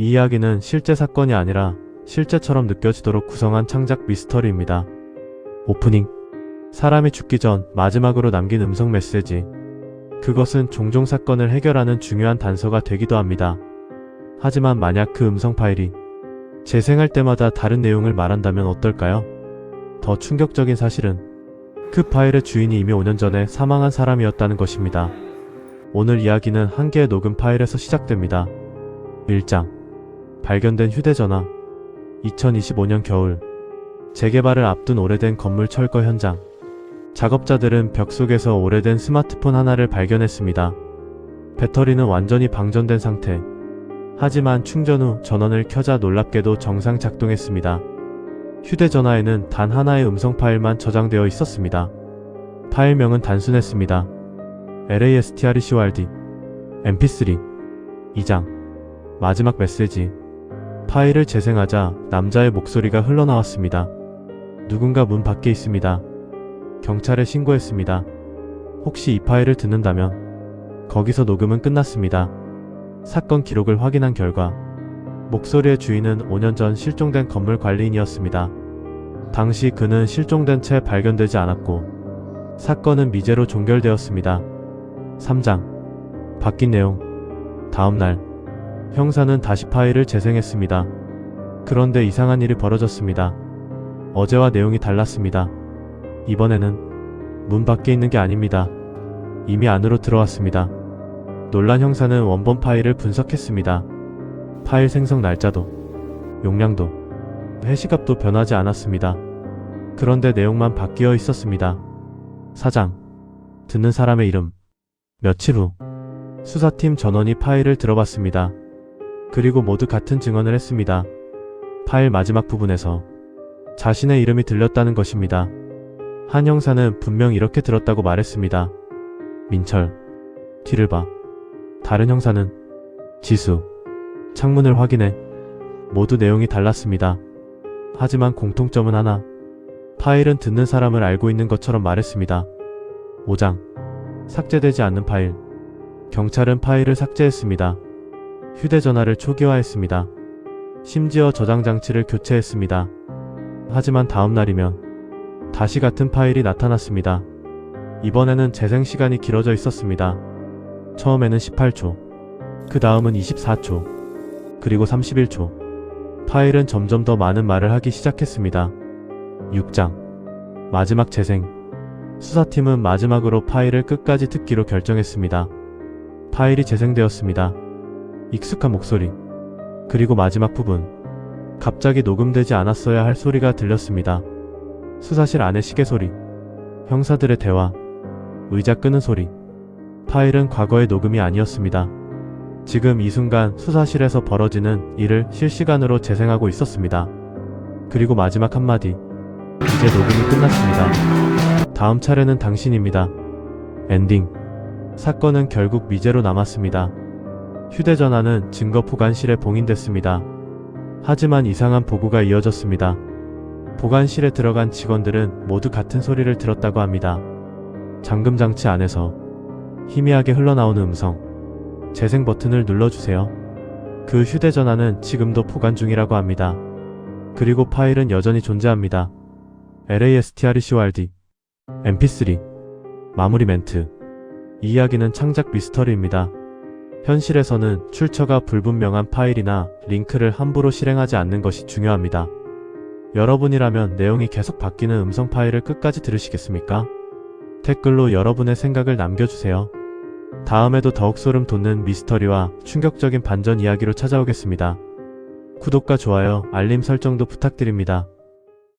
이 이야기는 실제 사건이 아니라 실제처럼 느껴지도록 구성한 창작 미스터리입니다. 오프닝. 사람이 죽기 전 마지막으로 남긴 음성 메시지. 그것은 종종 사건을 해결하는 중요한 단서가 되기도 합니다. 하지만 만약 그 음성 파일이 재생할 때마다 다른 내용을 말한다면 어떨까요? 더 충격적인 사실은 그 파일의 주인이 이미 5년 전에 사망한 사람이었다는 것입니다. 오늘 이야기는 한 개의 녹음 파일에서 시작됩니다. 1장. 발견된 휴대전화. 2025년 겨울. 재개발을 앞둔 오래된 건물 철거 현장. 작업자들은 벽 속에서 오래된 스마트폰 하나를 발견했습니다. 배터리는 완전히 방전된 상태. 하지만 충전 후 전원을 켜자 놀랍게도 정상 작동했습니다. 휴대전화에는 단 하나의 음성 파일만 저장되어 있었습니다. 파일명은 단순했습니다. LASTRCORD MP3 2장. 마지막 메시지. 파일을 재생하자 남자의 목소리가 흘러나왔습니다. 누군가 문 밖에 있습니다. 경찰에 신고했습니다. 혹시 이 파일을 듣는다면. 거기서 녹음은 끝났습니다. 사건 기록을 확인한 결과 목소리의 주인은 5년 전 실종된 건물 관리인이었습니다. 당시 그는 실종된 채 발견되지 않았고 사건은 미제로 종결되었습니다. 3장. 바뀐 내용. 다음날 형사는 다시 파일을 재생했습니다. 그런데 이상한 일이 벌어졌습니다. 어제와 내용이 달랐습니다. 이번에는 문 밖에 있는 게 아닙니다. 이미 안으로 들어왔습니다. 놀란 형사는 원본 파일을 분석했습니다. 파일 생성 날짜도, 용량도, 해시값도 변하지 않았습니다. 그런데 내용만 바뀌어 있었습니다. 4장. 듣는 사람의 이름. 며칠 후 수사팀 전원이 파일을 들어봤습니다. 그리고 모두 같은 증언을 했습니다. 파일 마지막 부분에서 자신의 이름이 들렸다는 것입니다. 한 형사는 분명 이렇게 들었다고 말했습니다. 민철. 뒤를 봐. 다른 형사는 지수. 창문을 확인해. 모두 내용이 달랐습니다. 하지만 공통점은 하나. 파일은 듣는 사람을 알고 있는 것처럼 말했습니다. 5장. 삭제되지 않는 파일. 경찰은 파일을 삭제했습니다. 휴대전화를 초기화했습니다. 심지어 저장 장치를 교체했습니다. 하지만 다음 날이면 다시 같은 파일이 나타났습니다. 이번에는 재생 시간이 길어져 있었습니다. 처음에는 18초, 그 다음은 24초, 그리고 31초. 파일은 점점 더 많은 말을 하기 시작했습니다. 6장. 마지막 재생. 수사팀은 마지막으로 파일을 끝까지 듣기로 결정했습니다. 파일이 재생되었습니다. 익숙한 목소리. 그리고 마지막 부분. 갑자기 녹음되지 않았어야 할 소리가 들렸습니다. 수사실 안의 시계 소리. 형사들의 대화. 의자 끄는 소리. 파일은 과거의 녹음이 아니었습니다. 지금 이 순간 수사실에서 벌어지는 일을 실시간으로 재생하고 있었습니다. 그리고 마지막 한마디. 이제 녹음이 끝났습니다. 다음 차례는 당신입니다. 엔딩. 사건은 결국 미제로 남았습니다. 휴대전화는 증거 보관실에 봉인됐습니다. 하지만 이상한 보고가 이어졌습니다. 보관실에 들어간 직원들은 모두 같은 소리를 들었다고 합니다. 잠금 장치 안에서 희미하게 흘러나오는 음성. 재생 버튼을 눌러주세요. 그 휴대전화는 지금도 보관 중이라고 합니다. 그리고 파일은 여전히 존재합니다. LASTRCORD MP3. 마무리 멘트. 이 이야기는 창작 미스터리입니다. 현실에서는 출처가 불분명한 파일이나 링크를 함부로 실행하지 않는 것이 중요합니다. 여러분이라면 내용이 계속 바뀌는 음성 파일을 끝까지 들으시겠습니까? 댓글로 여러분의 생각을 남겨주세요. 다음에도 더욱 소름 돋는 미스터리와 충격적인 반전 이야기로 찾아오겠습니다. 구독과 좋아요, 알림 설정도 부탁드립니다.